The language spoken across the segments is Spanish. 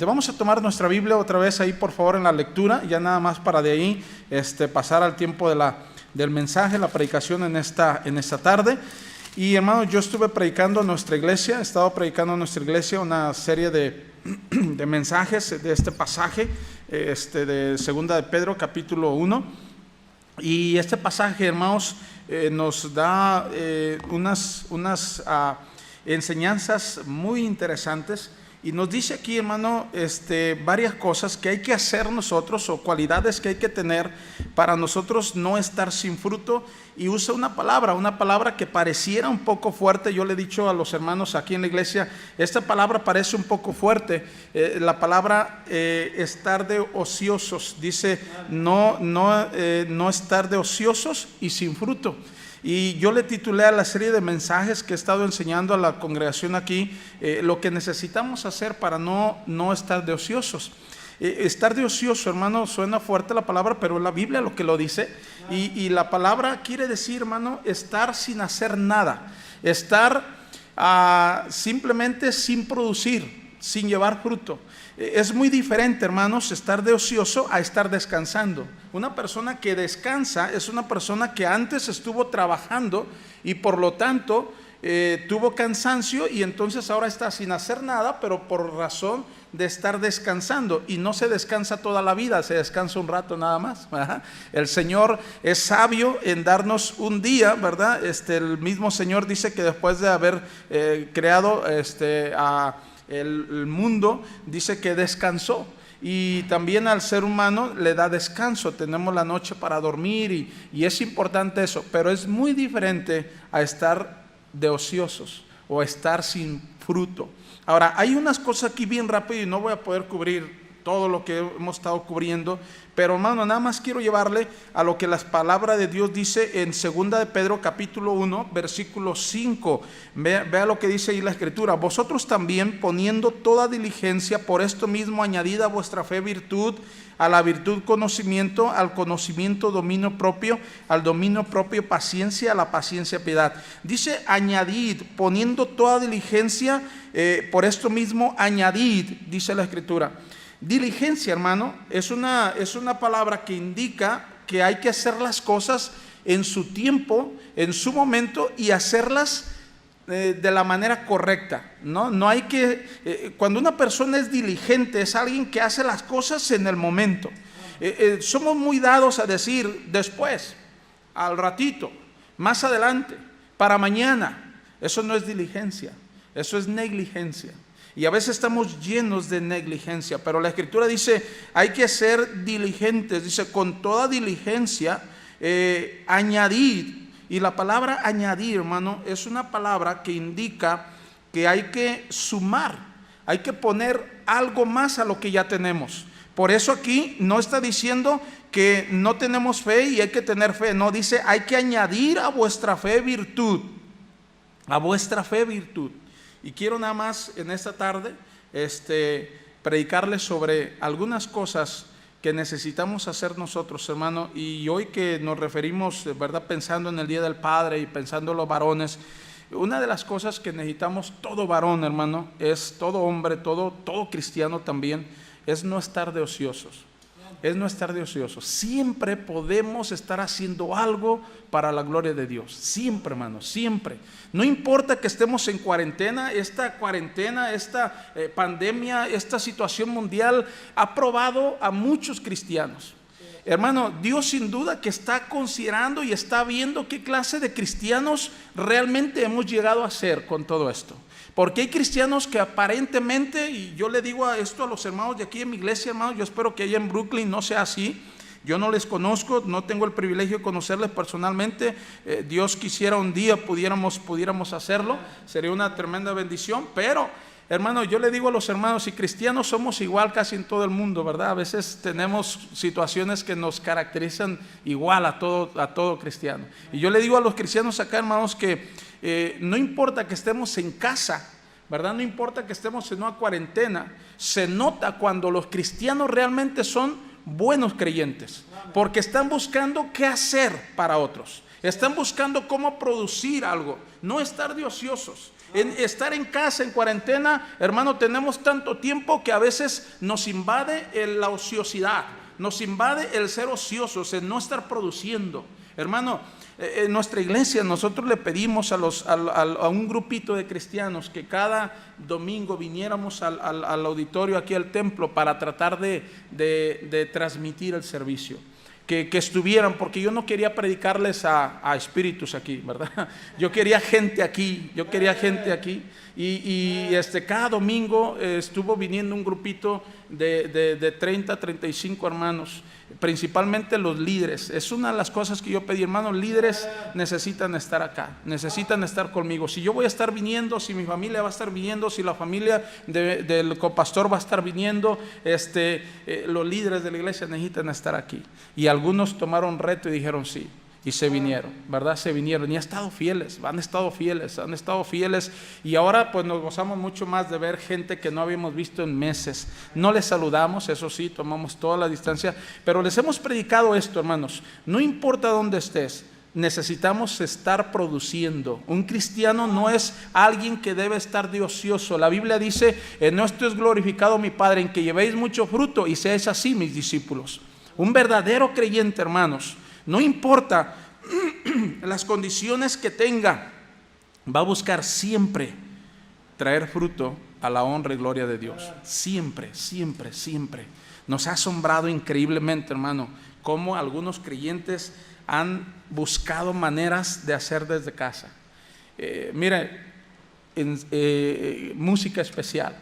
Vamos a tomar nuestra Biblia otra vez ahí, por favor, en la lectura, ya nada más para de ahí pasar al tiempo del mensaje, la predicación en esta tarde. Y hermanos, yo estuve predicando en nuestra iglesia, he estado predicando en nuestra iglesia una serie de mensajes de este pasaje, de Segunda de Pedro, capítulo 1. Y este pasaje, hermanos, nos da unas enseñanzas muy interesantes. Y nos dice aquí, hermano, varias cosas que hay que hacer nosotros, o cualidades que hay que tener para nosotros no estar sin fruto. Y usa una palabra que pareciera un poco fuerte. Yo le he dicho a los hermanos aquí en la iglesia, esta palabra parece un poco fuerte. La palabra estar de ociosos. Dice, no estar de ociosos y sin fruto. Y yo le titulé a la serie de mensajes que he estado enseñando a la congregación aquí, lo que necesitamos hacer para no estar de ociosos. Estar de ocioso, hermano, suena fuerte la palabra, pero la Biblia lo que lo dice. Y la palabra quiere decir, hermano, estar sin hacer nada. Estar simplemente sin producir, sin llevar fruto. Es muy diferente, hermanos, estar de ocioso a estar descansando. Una persona que descansa es una persona que antes estuvo trabajando y por lo tanto tuvo cansancio, y entonces ahora está sin hacer nada, pero por razón de estar descansando. Y no se descansa toda la vida, se descansa un rato nada más. El Señor es sabio en darnos un día, ¿verdad? El mismo Señor dice que después de haber creado el mundo, dice que descansó. Y también al ser humano le da descanso. Tenemos la noche para dormir y es importante eso, pero es muy diferente a estar de ociosos o estar sin fruto. Ahora, hay unas cosas aquí bien rápido y no voy a poder cubrir todo lo que hemos estado cubriendo, pero hermano, nada más quiero llevarle a lo que la palabra de Dios dice en Segunda de Pedro capítulo 1, versículo 5. Vea lo que dice ahí la Escritura. Vosotros también, poniendo toda diligencia, por esto mismo añadid a vuestra fe virtud, a la virtud conocimiento, al conocimiento dominio propio, al dominio propio paciencia, a la paciencia piedad. Dice añadid, poniendo toda diligencia, por esto mismo añadid, dice la Escritura. Diligencia, hermano, es una palabra que indica que hay que hacer las cosas en su tiempo, en su momento, y hacerlas de la manera correcta. No hay que, cuando una persona es diligente, es alguien que hace las cosas en el momento. Somos muy dados a decir después, al ratito, más adelante, para mañana. Eso no es diligencia, eso es negligencia. Y a veces estamos llenos de negligencia, pero la Escritura dice, hay que ser diligentes, dice, con toda diligencia, añadir. Y la palabra añadir, hermano, es una palabra que indica que hay que sumar, hay que poner algo más a lo que ya tenemos. Por eso aquí no está diciendo que no tenemos fe y hay que tener fe, no, dice, hay que añadir a vuestra fe virtud, a vuestra fe virtud. Y quiero nada más en esta tarde predicarles sobre algunas cosas que necesitamos hacer nosotros, hermano. Y hoy que nos referimos, ¿verdad?, pensando en el Día del Padre y pensando en los varones, una de las cosas que necesitamos todo varón, hermano, es todo hombre, todo cristiano también, es no estar de ociosos. Es no estar de ociosos. Siempre podemos estar haciendo algo para la gloria de Dios. Siempre, hermano, siempre. No importa que estemos en cuarentena, esta pandemia, esta situación mundial ha probado a muchos cristianos. Hermano, Dios sin duda que está considerando y está viendo qué clase de cristianos realmente hemos llegado a ser con todo esto. Porque hay cristianos que aparentemente, y yo le digo esto a los hermanos de aquí en mi iglesia, hermanos, yo espero que allá en Brooklyn no sea así. Yo no les conozco, no tengo el privilegio de conocerles personalmente. Dios quisiera un día pudiéramos hacerlo, sería una tremenda bendición. Pero, hermano, yo le digo a los hermanos, y cristianos somos igual casi en todo el mundo, ¿verdad? A veces tenemos situaciones que nos caracterizan igual a todo cristiano. Y yo le digo a los cristianos acá, hermanos, que no importa que estemos en casa, ¿verdad? No importa que estemos en una cuarentena, se nota cuando los cristianos realmente son buenos creyentes, porque están buscando qué hacer para otros, están buscando cómo producir algo, no estar de ociosos. En estar en casa, en cuarentena, hermano, tenemos tanto tiempo que a veces nos invade la ociosidad, nos invade el ser ociosos, el no estar produciendo. Hermano, en nuestra iglesia nosotros le pedimos a un grupito de cristianos que cada domingo viniéramos al auditorio, aquí al templo, para tratar de transmitir el servicio. Que estuvieran, porque yo no quería predicarles a espíritus aquí, ¿verdad? Yo quería gente aquí, y cada domingo estuvo viniendo un grupito de 30, 35 hermanos, principalmente los líderes. Es una de las cosas que yo pedí, hermanos, líderes necesitan estar acá, necesitan estar conmigo. Si yo voy a estar viniendo, si mi familia va a estar viniendo, si la familia del copastor va a estar viniendo, los líderes de la iglesia necesitan estar aquí. Y algunos tomaron reto y dijeron sí. Y se vinieron, ¿verdad? Se vinieron y han estado fieles, han estado fieles. Y ahora pues nos gozamos mucho más de ver gente que no habíamos visto en meses. No les saludamos, eso sí, tomamos toda la distancia, pero les hemos predicado esto, hermanos. No importa dónde estés, necesitamos estar produciendo. Un cristiano no es alguien que debe estar de ocioso. La Biblia dice, en esto es glorificado mi Padre, en que llevéis mucho fruto y seáis así mis discípulos. Un verdadero creyente, hermanos, no importa las condiciones que tenga, va a buscar siempre traer fruto a la honra y gloria de Dios. Siempre. Nos ha asombrado increíblemente, hermano, cómo algunos creyentes han buscado maneras de hacer desde casa. Mire, música especial.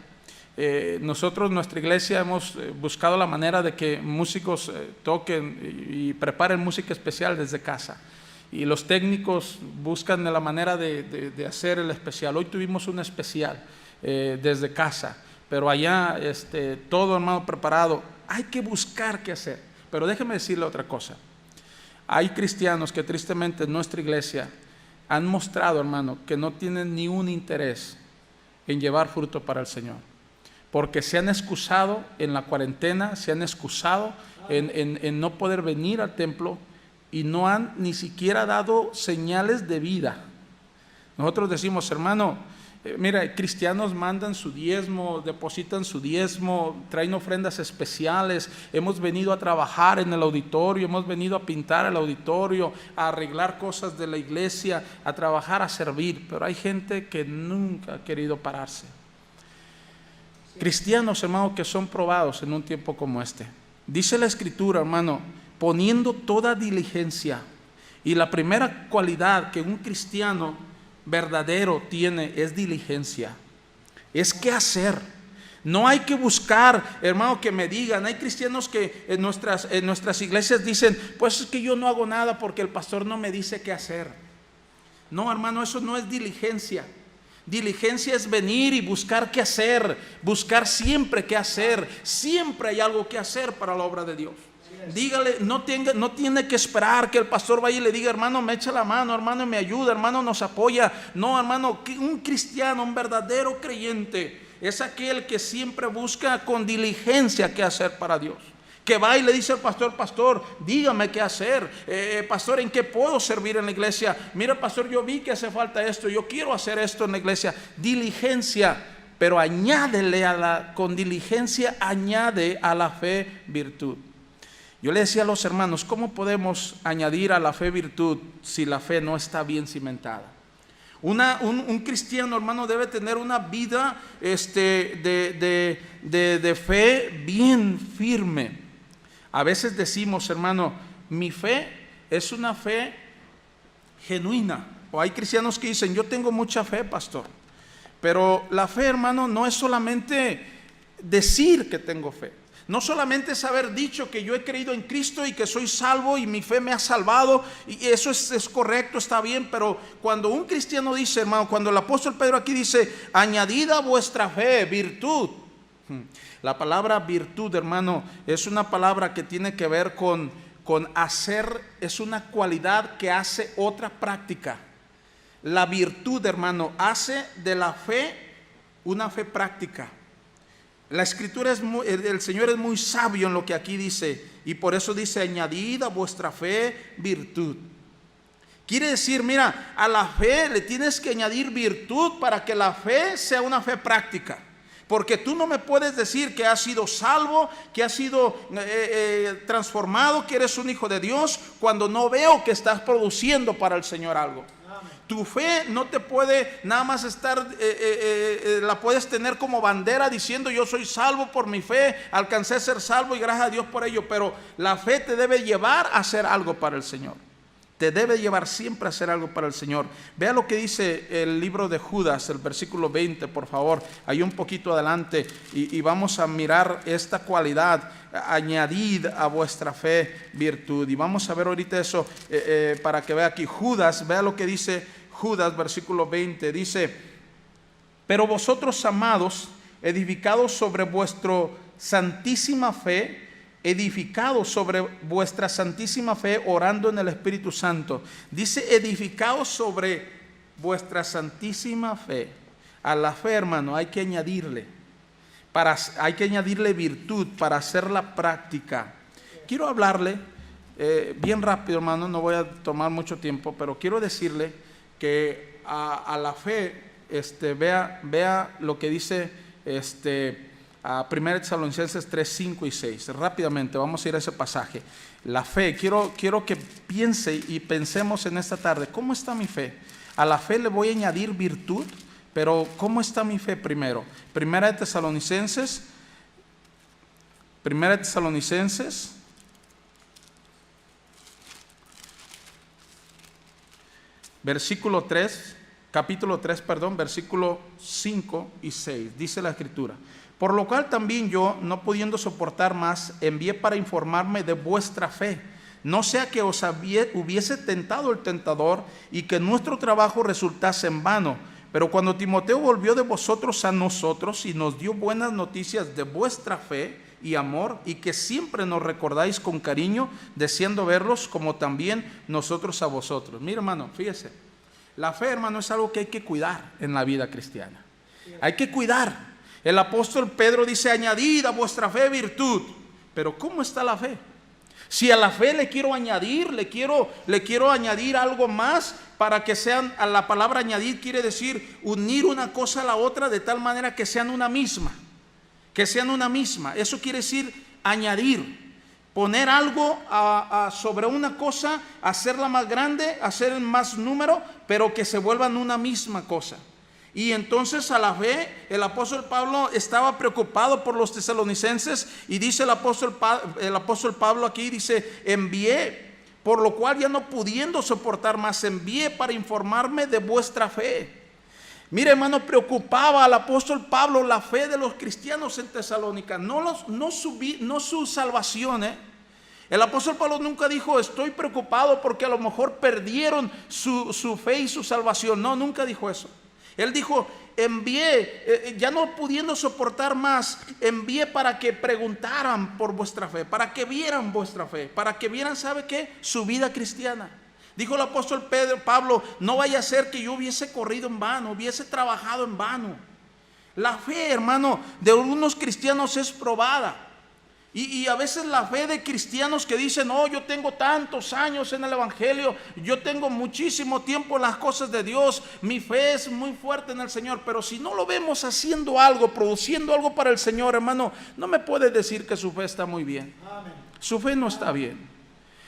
Nosotros, nuestra iglesia, hemos buscado la manera de que músicos toquen y preparen música especial desde casa. Y los técnicos buscan la manera de hacer el especial. Hoy tuvimos un especial desde casa, pero allá todo, hermano, preparado. Hay que buscar qué hacer. Pero déjeme decirle otra cosa. Hay cristianos que tristemente en nuestra iglesia han mostrado, hermano, que no tienen ni un interés en llevar fruto para el Señor. Porque se han excusado en la cuarentena, se han excusado en no poder venir al templo y no han ni siquiera dado señales de vida. Nosotros decimos, hermano, mira, cristianos mandan su diezmo, depositan su diezmo, traen ofrendas especiales. Hemos venido a trabajar en el auditorio, hemos venido a pintar el auditorio, a arreglar cosas de la iglesia, a trabajar, a servir. Pero hay gente que nunca ha querido pararse. Cristianos, hermano, que son probados en un tiempo como este. Dice la Escritura, hermano, poniendo toda diligencia. Y la primera cualidad que un cristiano verdadero tiene es diligencia. Es qué hacer. No hay que buscar, hermano, que me digan. Hay cristianos que en nuestras iglesias dicen, pues es que yo no hago nada porque el pastor no me dice qué hacer. No, hermano, eso no es diligencia. Diligencia es venir y buscar qué hacer, buscar siempre qué hacer. Siempre hay algo que hacer para la obra de Dios. Dígale, no tiene que esperar que el pastor vaya y le diga, hermano, me echa la mano, hermano, me ayuda, hermano, nos apoya. No, hermano, un cristiano, un verdadero creyente es aquel que siempre busca con diligencia qué hacer para Dios. Que va y le dice al pastor, pastor, dígame qué hacer. Pastor, ¿en qué puedo servir en la iglesia? Mira, pastor, yo vi que hace falta esto, yo quiero hacer esto en la iglesia. Diligencia, pero añádele con diligencia, añade a la fe virtud. Yo le decía a los hermanos, ¿cómo podemos añadir a la fe virtud si la fe no está bien cimentada? Un cristiano, hermano, debe tener una vida de fe bien firme. A veces decimos, hermano, mi fe es una fe genuina. O hay cristianos que dicen, yo tengo mucha fe, pastor. Pero la fe, hermano, no es solamente decir que tengo fe. No solamente es haber dicho que yo he creído en Cristo y que soy salvo y mi fe me ha salvado. Y eso es correcto, está bien. Pero cuando un cristiano dice, hermano, cuando el apóstol Pedro aquí dice, añadida vuestra fe, virtud. La palabra virtud, hermano, es una palabra que tiene que ver con hacer, es una cualidad que hace otra práctica. La virtud, hermano, hace de la fe una fe práctica. La Escritura el Señor es muy sabio en lo que aquí dice, y por eso dice, añadid a vuestra fe virtud. Quiere decir, mira, a la fe le tienes que añadir virtud para que la fe sea una fe práctica. Porque tú no me puedes decir que has sido salvo, que has sido transformado, que eres un hijo de Dios, cuando no veo que estás produciendo para el Señor algo. Tu fe no te puede nada más estar, la puedes tener como bandera diciendo yo soy salvo por mi fe, alcancé a ser salvo y gracias a Dios por ello. Pero la fe te debe llevar a hacer algo para el Señor. Te debe llevar siempre a hacer algo para el Señor. Vea lo que dice el libro de Judas, el versículo 20, por favor. Ahí un poquito adelante y vamos a mirar esta cualidad. Añadid a vuestra fe virtud. Y vamos a ver ahorita eso para que vea aquí. Judas, vea lo que dice Judas, versículo 20. Dice, pero vosotros, amados, edificados sobre vuestra santísima fe, edificados sobre vuestra santísima fe, orando en el Espíritu Santo. Dice edificados sobre vuestra santísima fe. A la fe, hermano, hay que añadirle virtud para hacerla práctica. Quiero hablarle bien rápido, hermano, no voy a tomar mucho tiempo, pero quiero decirle que a la fe, vea lo que dice a 1 Tesalonicenses 3, 5 y 6. Rápidamente vamos a ir a ese pasaje. La fe, quiero que piense y pensemos en esta tarde, ¿cómo está mi fe? A la fe le voy a añadir virtud, pero ¿cómo está mi fe primero? 1 Tesalonicenses, versículo 3, capítulo 3, perdón, versículo 5 y 6. Dice la Escritura: por lo cual también yo, no pudiendo soportar más, envié para informarme de vuestra fe, no sea que os hubiese tentado el tentador y que nuestro trabajo resultase en vano. Pero cuando Timoteo volvió de vosotros a nosotros y nos dio buenas noticias de vuestra fe y amor, y que siempre nos recordáis con cariño, deseando verlos como también nosotros a vosotros. Mira, hermano, fíjese, la fe, hermano, es algo que hay que cuidar en la vida cristiana. Hay que cuidar. El apóstol Pedro dice, añadid a vuestra fe virtud. Pero ¿cómo está la fe? Si a la fe le quiero añadir, le quiero añadir algo más para que sean, a la palabra añadir quiere decir unir una cosa a la otra de tal manera que sean una misma. Que sean una misma. Eso quiere decir añadir. Poner algo sobre una cosa, hacerla más grande, hacer más número, pero que se vuelvan una misma cosa. Y entonces a la fe, el apóstol Pablo estaba preocupado por los tesalonicenses y dice el apóstol Pablo aquí, dice, envié, por lo cual ya no pudiendo soportar más, envié para informarme de vuestra fe. Mire, hermano, preocupaba al apóstol Pablo la fe de los cristianos en Tesalónica, no su salvación. El apóstol Pablo nunca dijo, estoy preocupado porque a lo mejor perdieron su fe y su salvación. No, nunca dijo eso. Él dijo, envié, ya no pudiendo soportar más, envié para que preguntaran por vuestra fe, para que vieran vuestra fe, para que vieran, ¿sabe qué? Su vida cristiana. Dijo el apóstol Pablo, no vaya a ser que yo hubiese corrido en vano, hubiese trabajado en vano. La fe, hermano, de algunos cristianos es probada. Y a veces la fe de cristianos que dicen, oh, yo tengo tantos años en el Evangelio, yo tengo muchísimo tiempo en las cosas de Dios, mi fe es muy fuerte en el Señor, pero si no lo vemos haciendo algo, produciendo algo para el Señor, hermano, no me puede decir que su fe está muy bien. Amén. Su fe no está bien.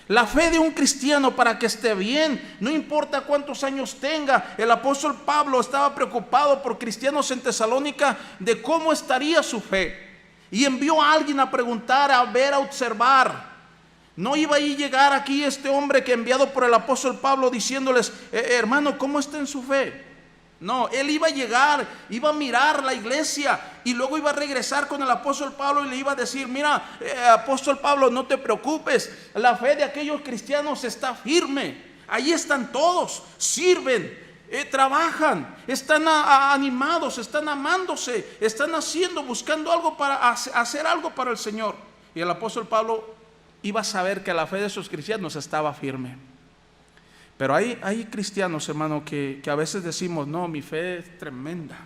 La fe de un cristiano, para que esté bien, no importa cuántos años tenga. El apóstol Pablo estaba preocupado por cristianos en Tesalónica de cómo estaría su fe. Y envió a alguien a preguntar, a ver, a observar. No iba a llegar aquí este hombre que enviado por el apóstol Pablo diciéndoles, hermano, ¿cómo está en su fe? No, él iba a llegar, iba a mirar la iglesia y luego iba a regresar con el apóstol Pablo y le iba a decir, mira, apóstol Pablo, no te preocupes, la fe de aquellos cristianos está firme. Ahí están todos, sirven. Trabajan, están animados, están amándose, están haciendo, buscando algo para hacer algo para el Señor. Y el apóstol Pablo iba a saber que la fe de esos cristianos estaba firme. Pero hay cristianos, hermano, que a veces decimos, no, mi fe es tremenda,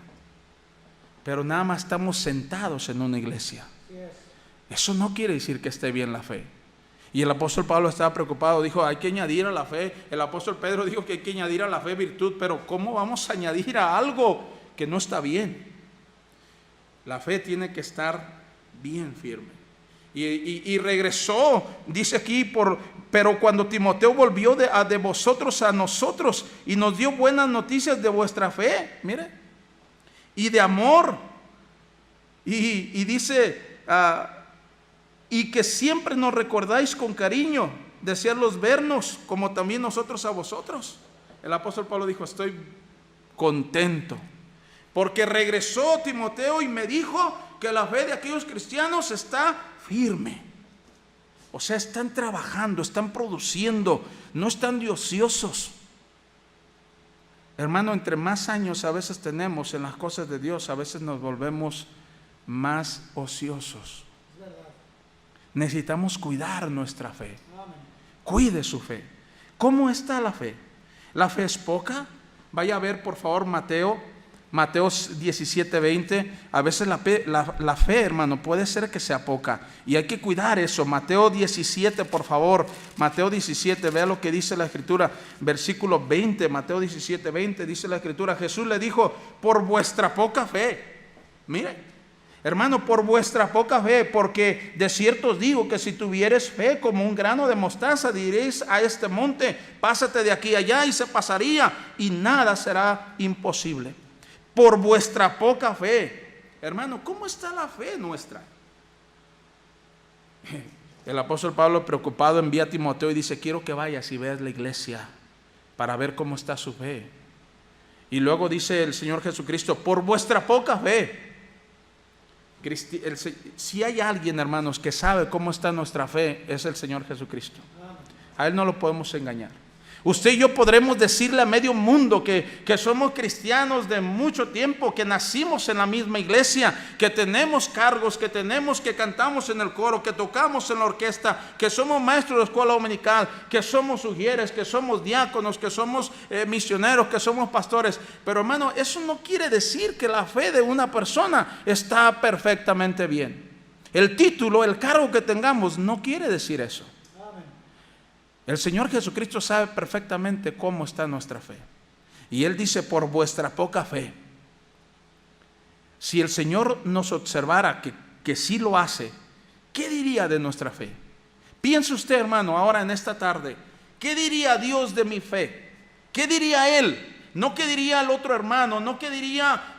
pero nada más estamos sentados en una iglesia. Eso no quiere decir que esté bien la fe. Y el apóstol Pablo estaba preocupado, dijo, hay que añadir a la fe. El apóstol Pedro dijo que hay que añadir a la fe virtud, pero ¿cómo vamos a añadir a algo que no está bien? La fe tiene que estar bien firme. Y regresó, dice aquí, pero cuando Timoteo volvió de vosotros a nosotros y nos dio buenas noticias de vuestra fe, mire, y de amor, y dice, y que siempre nos recordáis con cariño, desearlos vernos como también nosotros a vosotros. El apóstol Pablo dijo, estoy contento, porque regresó Timoteo y me dijo que la fe de aquellos cristianos está firme. O sea, están trabajando, están produciendo, no están de ociosos. Hermano, entre más años a veces tenemos en las cosas de Dios, a veces nos volvemos más ociosos. Necesitamos cuidar nuestra fe. Cuide su fe. ¿Cómo está la fe? ¿La fe es poca? Vaya a ver por favor Mateo 17:20. A veces la fe, hermano, puede ser que sea poca y hay que cuidar eso. Mateo 17, por favor. Mateo 17, vea lo que dice la Escritura. Versículo 20, Mateo 17:20 dice la Escritura. Jesús le dijo, por vuestra poca fe. Mire, hermano, por vuestra poca fe, porque de cierto os digo que si tuvieres fe como un grano de mostaza, diréis a este monte, pásate de aquí a allá, y se pasaría, y nada será imposible. Por vuestra poca fe. Hermano, ¿cómo está la fe nuestra? El apóstol Pablo, preocupado, envía a Timoteo y dice, quiero que vayas y veas la iglesia para ver cómo está su fe. Y luego dice el Señor Jesucristo, por vuestra poca fe. Si hay alguien, hermanos, que sabe cómo está nuestra fe, es el Señor Jesucristo. A Él no lo podemos engañar. Usted y yo podremos decirle a medio mundo que somos cristianos de mucho tiempo, que nacimos en la misma iglesia, que tenemos cargos, que cantamos en el coro, que tocamos en la orquesta, que somos maestros de escuela dominical, que somos ujieres, que somos diáconos, que somos misioneros, que somos pastores. Pero hermano, eso no quiere decir que la fe de una persona está perfectamente bien. El título, el cargo que tengamos, no quiere decir eso. El Señor Jesucristo sabe perfectamente cómo está nuestra fe. Y Él dice, por vuestra poca fe. Si el Señor nos observara que sí lo hace, ¿qué diría de nuestra fe? Piense usted, hermano, ahora en esta tarde, ¿qué diría Dios de mi fe? ¿Qué diría Él? No qué diría el otro hermano, no qué diría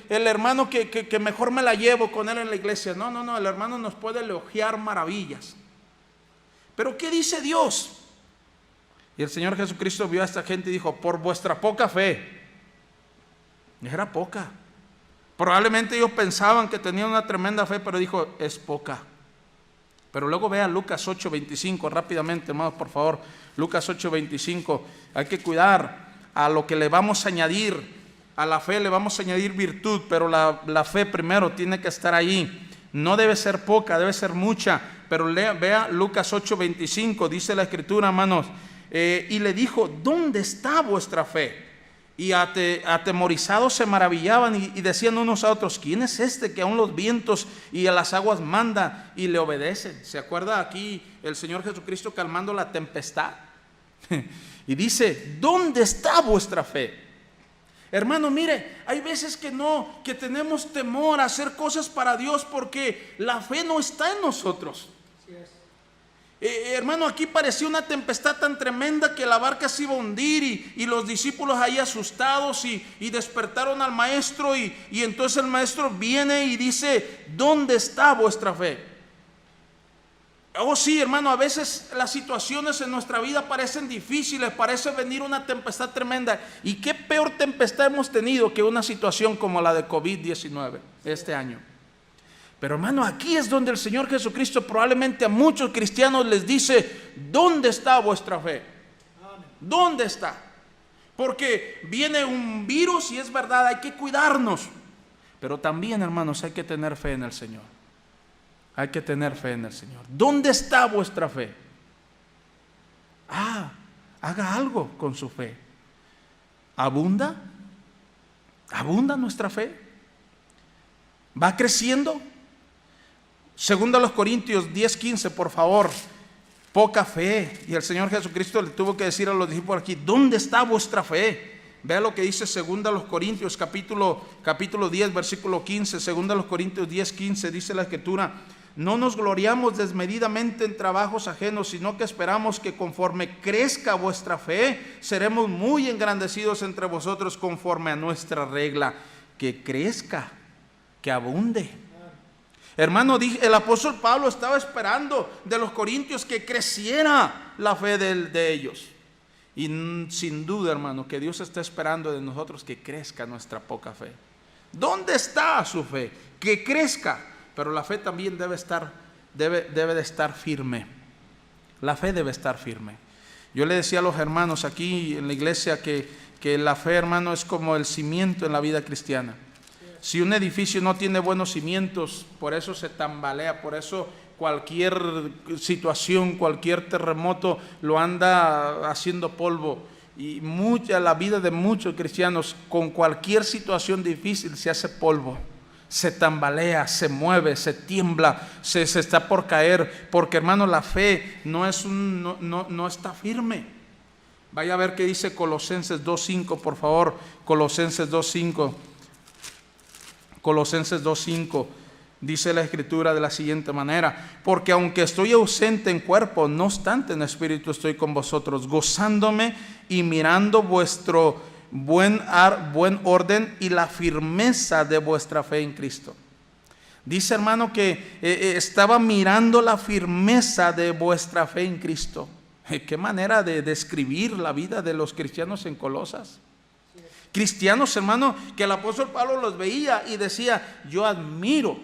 el hermano que mejor me la llevo con él en la iglesia. No, el hermano nos puede elogiar maravillas. Pero ¿qué dice Dios? Y el Señor Jesucristo vio a esta gente y dijo, por vuestra poca fe. Era poca. Probablemente ellos pensaban que tenían una tremenda fe, pero dijo, es poca. Pero luego vea Lucas 8:25, rápidamente, hermanos, por favor. Lucas 8:25. Hay que cuidar a lo que le vamos a añadir. A la fe le vamos a añadir virtud, pero la fe primero tiene que estar ahí. No debe ser poca, debe ser mucha. Pero vea Lucas 8:25, dice la Escritura, hermanos, y le dijo, ¿dónde está vuestra fe? Y atemorizados se maravillaban y decían unos a otros, ¿quién es este que aún los vientos y a las aguas manda y le obedecen? ¿Se acuerda aquí el Señor Jesucristo calmando la tempestad? Y dice, ¿dónde está vuestra fe? Hermano, mire, hay veces que tenemos temor a hacer cosas para Dios porque la fe no está en nosotros. Hermano, aquí parecía una tempestad tan tremenda que la barca se iba a hundir y los discípulos ahí asustados y despertaron al maestro y entonces el maestro viene y dice, ¿dónde está vuestra fe? Oh sí, hermano, a veces las situaciones en nuestra vida parecen difíciles, parece venir una tempestad tremenda. ¿Y qué peor tempestad hemos tenido que una situación como la de COVID-19 este año? Pero hermano, aquí es donde el Señor Jesucristo probablemente a muchos cristianos les dice, ¿dónde está vuestra fe? ¿Dónde está? Porque viene un virus y es verdad, hay que cuidarnos. Pero también, hermanos, hay que tener fe en el Señor. Hay que tener fe en el Señor. ¿Dónde está vuestra fe? Haga algo con su fe. ¿Abunda? ¿Abunda nuestra fe? ¿Va creciendo? Segundo a los Corintios 10:15, por favor. Poca fe. Y el Señor Jesucristo le tuvo que decir a los discípulos aquí, ¿dónde está vuestra fe? Vea lo que dice segundo a los Corintios, capítulo 10, versículo 15. Segundo a los Corintios 10:15, dice la Escritura: no nos gloriamos desmedidamente en trabajos ajenos, sino que esperamos que conforme crezca vuestra fe, seremos muy engrandecidos entre vosotros conforme a nuestra regla. Que crezca, que abunde. Hermano, el apóstol Pablo estaba esperando de los corintios que creciera la fe de ellos. Y sin duda, hermano, que Dios está esperando de nosotros que crezca nuestra poca fe. ¿Dónde está su fe? Que crezca. Pero la fe también debe de estar firme. La fe debe estar firme. Yo le decía a los hermanos aquí en la iglesia que la fe, hermano, es como el cimiento en la vida cristiana. Si un edificio no tiene buenos cimientos, por eso se tambalea, por eso cualquier situación, cualquier terremoto lo anda haciendo polvo. Y la vida de muchos cristianos con cualquier situación difícil se hace polvo. Se tambalea, se mueve, se tiembla, se está por caer, porque, hermano, la fe no está firme. Vaya a ver qué dice Colosenses 2:5, por favor. Colosenses 2:5. Colosenses 2:5 dice la Escritura de la siguiente manera: porque aunque estoy ausente en cuerpo, no obstante en espíritu estoy con vosotros, gozándome y mirando vuestro buen orden y la firmeza de vuestra fe en Cristo. Dice, hermano, que estaba mirando la firmeza de vuestra fe en Cristo. Qué manera de describir la vida de los cristianos en Colosas. Cristianos, hermano, que el apóstol Pablo los veía y decía: yo admiro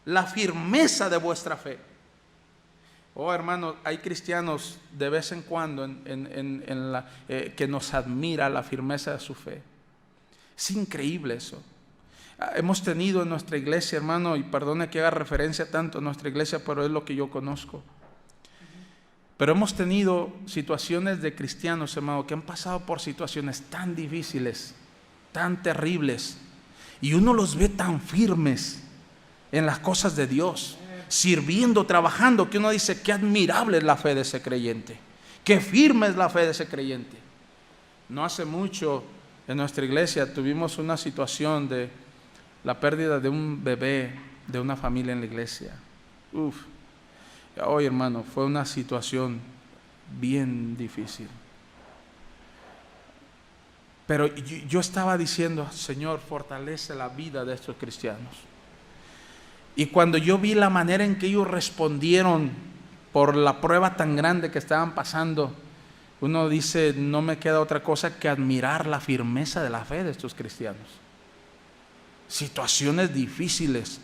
la firmeza de vuestra fe. Oh, hermano, hay cristianos de vez en cuando que nos admira la firmeza de su fe. Es increíble eso. Hemos tenido en nuestra iglesia, hermano, y perdone que haga referencia tanto a nuestra iglesia, pero es lo que yo conozco. Pero hemos tenido situaciones de cristianos, hermano, que han pasado por situaciones tan difíciles, tan terribles, y uno los ve tan firmes en las cosas de Dios, sirviendo, trabajando, que uno dice: qué admirable es la fe de ese creyente, qué firme es la fe de ese creyente. No hace mucho en nuestra iglesia tuvimos una situación de la pérdida de un bebé de una familia en la iglesia. Hoy, hermano, fue una situación bien difícil. Pero yo estaba diciendo: Señor, fortalece la vida de estos cristianos. Y cuando yo vi la manera en que ellos respondieron por la prueba tan grande que estaban pasando, uno dice: no me queda otra cosa que admirar la firmeza de la fe de estos cristianos. Situaciones difíciles.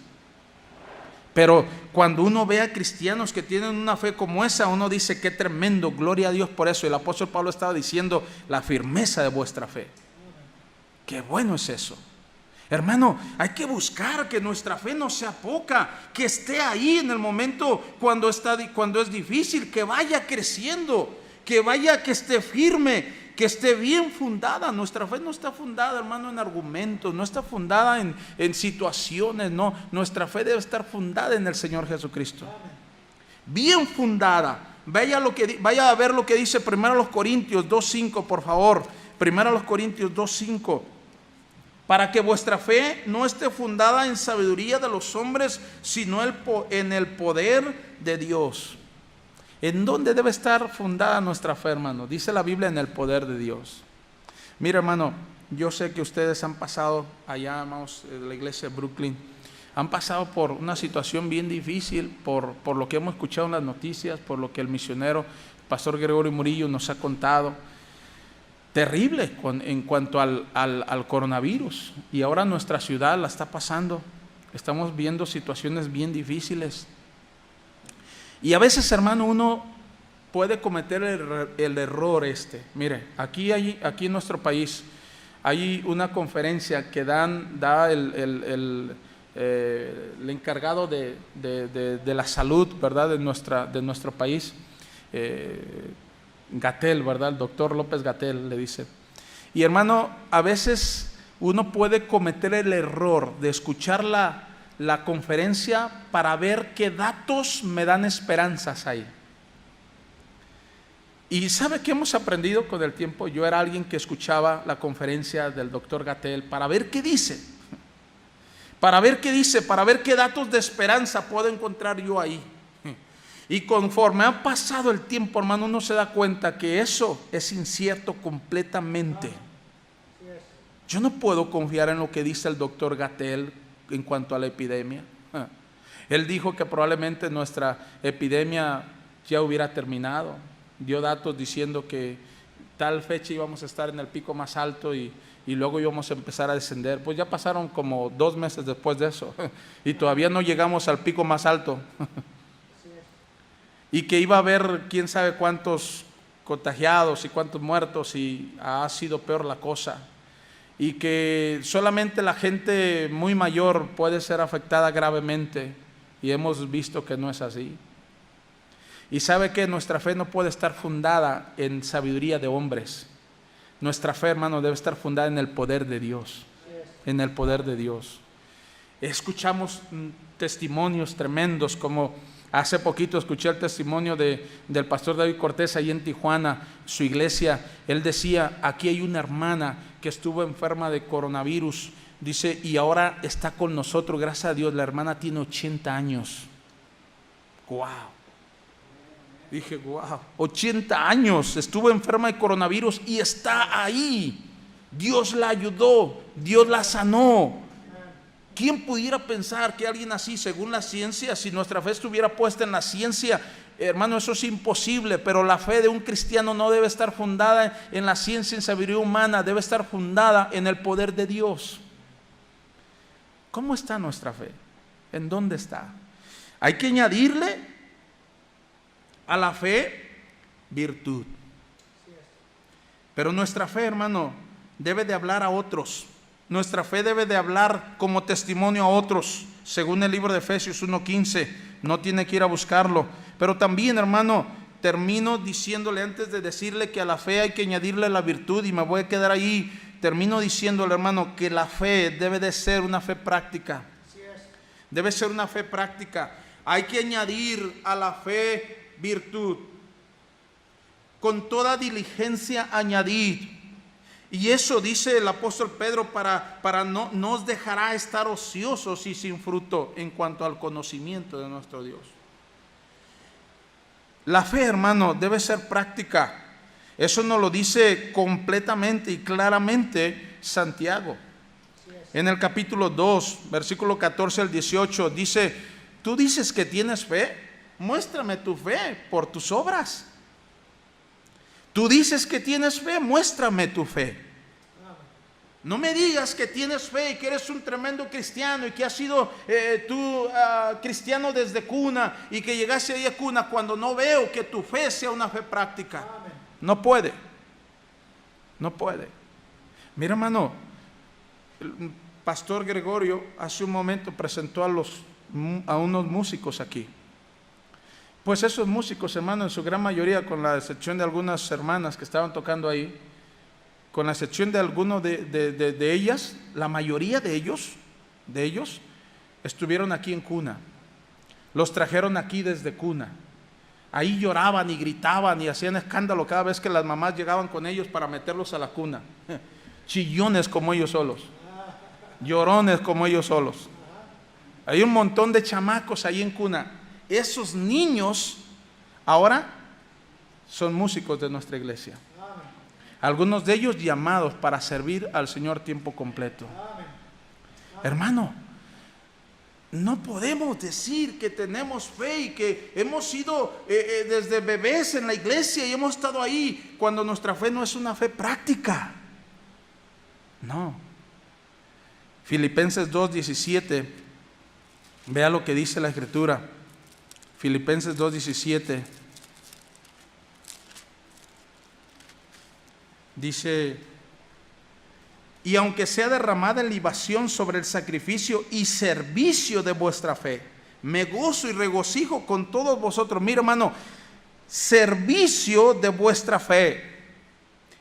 Pero cuando uno ve a cristianos que tienen una fe como esa, uno dice: qué tremendo, gloria a Dios por eso. El apóstol Pablo estaba diciendo: la firmeza de vuestra fe. Qué bueno es eso. Hermano, hay que buscar que nuestra fe no sea poca, que esté ahí en el momento cuando es difícil, que vaya creciendo, que esté firme, que esté bien fundada. Nuestra fe no está fundada, hermano, en argumentos, no está fundada en situaciones, no. Nuestra fe debe estar fundada en el Señor Jesucristo. Bien fundada. Vaya a ver lo que dice 1 Corintios 2:5, por favor. 1 Corintios 2:5. Para que vuestra fe no esté fundada en sabiduría de los hombres, sino en el poder de Dios. ¿En dónde debe estar fundada nuestra fe, hermano? Dice la Biblia: en el poder de Dios. Mira, hermano, yo sé que ustedes han pasado allá, hermanos, en la iglesia de Brooklyn, han pasado por una situación bien difícil, por lo que hemos escuchado en las noticias, por lo que el misionero, pastor Gregorio Murillo, nos ha contado. Terrible en cuanto al coronavirus. Y ahora nuestra ciudad la está pasando. Estamos viendo situaciones bien difíciles. Y a veces, hermano, uno puede cometer el error Mire, aquí en nuestro país hay una conferencia que da el encargado de la salud, ¿verdad?, de nuestro país, Gatell, ¿verdad? El doctor López Gatell le dice. Y, hermano, a veces uno puede cometer el error de escuchar la conferencia para ver qué datos me dan esperanzas ahí. Y ¿sabe qué hemos aprendido con el tiempo? Yo era alguien que escuchaba la conferencia del doctor Gatell para ver qué dice, para ver qué datos de esperanza puedo encontrar yo ahí. Y conforme ha pasado el tiempo, hermano, uno se da cuenta que eso es incierto completamente. Yo no puedo confiar en lo que dice el doctor Gatell en cuanto a la epidemia. Él dijo que probablemente nuestra epidemia ya hubiera terminado. Dio datos diciendo que tal fecha íbamos a estar en el pico más alto y luego íbamos a empezar a descender. Pues ya pasaron como 2 meses después de eso y todavía no llegamos al pico más alto. Y que iba a haber quién sabe cuántos contagiados y cuántos muertos, y ha sido peor la cosa. Y que solamente la gente muy mayor puede ser afectada gravemente, y hemos visto que no es así. Y sabe que nuestra fe no puede estar fundada en sabiduría de hombres. Nuestra fe, hermano, debe estar fundada en el poder de Dios. En el poder de Dios. Escuchamos testimonios tremendos, como hace poquito escuché el testimonio del pastor David Cortés ahí en Tijuana, su iglesia. Él decía, aquí hay una hermana que estuvo enferma de coronavirus, dice, y ahora está con nosotros, gracias a Dios. La hermana tiene 80 años. ¡Wow! Dije, wow, 80 años, estuvo enferma de coronavirus y está ahí. Dios la ayudó, Dios la sanó. ¿Quién pudiera pensar que alguien así, según la ciencia, si nuestra fe estuviera puesta en la ciencia, hermano, eso es imposible? Pero la fe de un cristiano no debe estar fundada en la ciencia, en sabiduría humana, debe estar fundada en el poder de Dios. ¿Cómo está nuestra fe? ¿En dónde está? Hay que añadirle a la fe virtud. Pero nuestra fe, hermano, debe de hablar a otros. Nuestra fe debe de hablar como testimonio a otros, según el libro de Efesios 1:15. No tiene que ir a buscarlo. Pero también, hermano, termino diciéndole, antes de decirle que a la fe hay que añadirle la virtud, y me voy a quedar ahí, termino diciéndole, hermano, que la fe debe de ser una fe práctica. Debe ser una fe práctica. Hay que añadir a la fe virtud. Con toda diligencia añadid. Y eso dice el apóstol Pedro, para no nos dejará estar ociosos y sin fruto en cuanto al conocimiento de nuestro Dios. La fe, hermano, debe ser práctica. Eso nos lo dice completamente y claramente Santiago. En el capítulo 2, versículo 14 al 18, dice, tú dices que tienes fe, muéstrame tu fe por tus obras. Tú dices que tienes fe, muéstrame tu fe. No me digas que tienes fe y que eres un tremendo cristiano y que has sido cristiano desde cuna y que llegaste ahí a cuna, cuando no veo que tu fe sea una fe práctica. No puede. No puede. Mira, hermano, el pastor Gregorio hace un momento presentó a unos músicos aquí. Pues esos músicos, hermano, en su gran mayoría, con la excepción de algunas hermanas que estaban tocando ahí, con la excepción de algunos de ellas, la mayoría de ellos estuvieron aquí en cuna. Los trajeron aquí desde cuna. Ahí lloraban y gritaban y hacían escándalo cada vez que las mamás llegaban con ellos para meterlos a la cuna. Chillones como ellos solos, llorones como ellos solos. Hay un montón de chamacos ahí en cuna. Esos niños ahora son músicos de nuestra iglesia. Algunos de ellos llamados para servir al Señor tiempo completo. Hermano, no podemos decir que tenemos fe y que hemos sido desde bebés en la iglesia y hemos estado ahí, cuando nuestra fe no es una fe práctica. No. Filipenses 2:17, vea lo que dice la Escritura. Filipenses 2:17 dice, y aunque sea derramada en libación sobre el sacrificio y servicio de vuestra fe, me gozo y regocijo con todos vosotros. Mira, hermano, servicio de vuestra fe.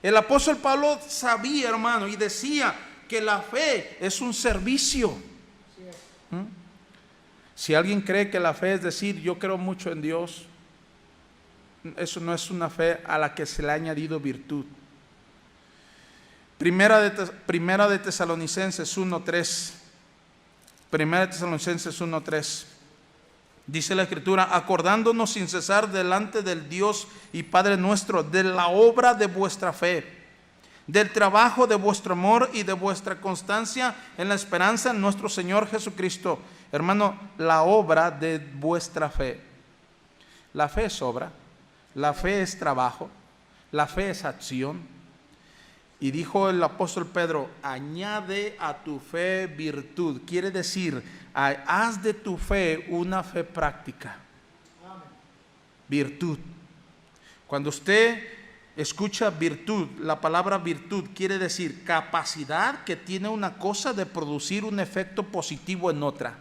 El apóstol Pablo sabía, hermano, y decía que la fe es un servicio. Si alguien cree que la fe es decir, yo creo mucho en Dios, eso no es una fe a la que se le ha añadido virtud. Primera de Tesalonicenses 1:3. Primera de Tesalonicenses 1:3. Dice la Escritura: acordándonos sin cesar delante del Dios y Padre nuestro de la obra de vuestra fe, del trabajo de vuestro amor y de vuestra constancia en la esperanza en nuestro Señor Jesucristo. Hermano, la obra de vuestra fe. La fe es obra, la fe es trabajo, la fe es acción. Y dijo el apóstol Pedro: añade a tu fe virtud. Quiere decir, haz de tu fe una fe práctica. Virtud. Cuando usted escucha virtud, la palabra virtud quiere decir capacidad que tiene una cosa de producir un efecto positivo en otra.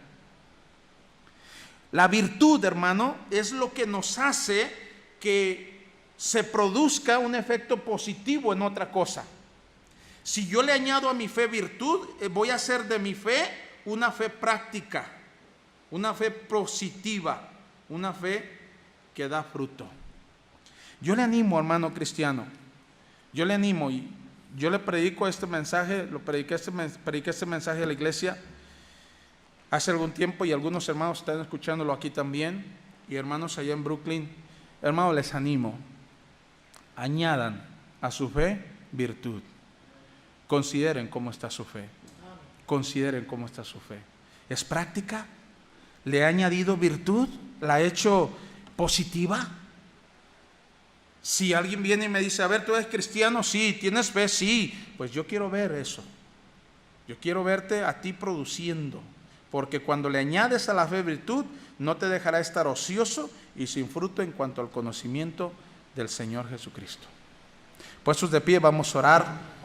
La virtud, hermano, es lo que nos hace que se produzca un efecto positivo en otra cosa. Si yo le añado a mi fe virtud, voy a hacer de mi fe una fe práctica, una fe positiva, una fe que da fruto. Yo le animo, hermano cristiano, yo le animo, y yo le predico este mensaje, prediqué este mensaje a la iglesia hace algún tiempo, y algunos hermanos están escuchándolo aquí también, y hermanos allá en Brooklyn. Hermanos, les animo, añadan a su fe virtud. Consideren cómo está su fe. Consideren cómo está su fe. ¿Es práctica? ¿Le ha añadido virtud? ¿La ha hecho positiva? Si alguien viene y me dice: a ver, ¿tú eres cristiano? Sí. ¿Tienes fe? Sí. Pues yo quiero ver eso. Yo quiero verte a ti produciendo. Porque cuando le añades a la fe virtud, no te dejará estar ocioso y sin fruto en cuanto al conocimiento del Señor Jesucristo. Puestos de pie, vamos a orar.